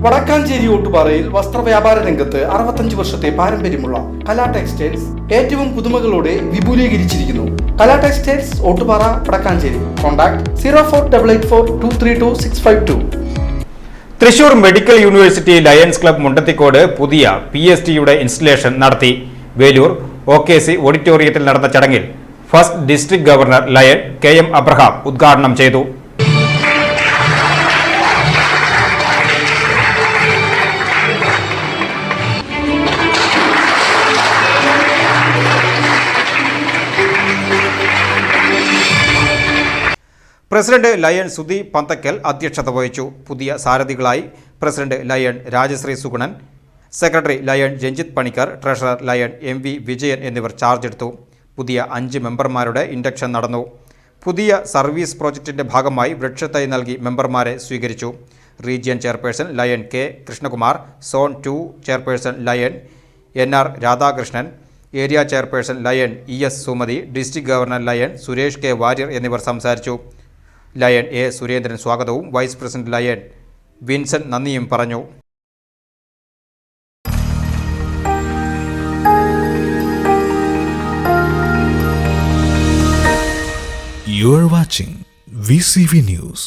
വടക്കാഞ്ചേരി ഓട്ടുപാറയിൽ വസ്ത്രവ്യാപാര രംഗത്ത് 65 വർഷത്തെ പാരമ്പര്യമുള്ള കലാ ടെക്സ്റ്റൈൽസ് ഏറ്റവും പുതുമകളോടെ വിപുലീകരിച്ചിരിക്കുന്നു. Kala textiles Ottupara Vadakkanchery. Contact 04884232 Thrissur medical university lions club Mundathikode പുതിയ PSTയുടെ ഇൻസ്റ്റലേഷൻ നടത്തി. വേലൂർ OKC ഓഡിറ്റോറിയത്തിൽ നടന്ന ചടങ്ങിൽ first district governor lion KM Abraham ഉദ്ഘാടനം ചെയ്തു. പ്രസിഡന്റ് ലയൺ സുധി പന്തക്കൽ അധ്യക്ഷത വഹിച്ചു. പുതിയ സാരഥികളായി president lion Rajasree Sugunan, secretary lion Ranjith Panicker, treasurer lion MV Vijayan എന്നിവർ ചാർജ് എടുത്തു. പുതിയ 5 മെമ്പർമാരുടെ ഇൻഡക്ഷൻ നടന്നു. പുതിയ സർവീസ് പ്രോജക്റ്റിന്റെ ഭാഗമായി വൃക്ഷത്തൈ നൽകി മെമ്പർമാരെ സ്വീകരിച്ചു. Region chairperson lion K Krishnakumar, zone 2 chairperson lion NR Radhakrishnan, area chairperson lion ES Sumathi, district governor lion Suresh K Warrier എന്നിവർ സംസാരിച്ചു. ലയൺ A സുരേന്ദ്രൻ സ്വാഗതവും വൈസ് പ്രസിഡന്റ് ലയൺ വിൻസെന്റ് നന്ദിയും പറഞ്ഞു. You are watching VCV News.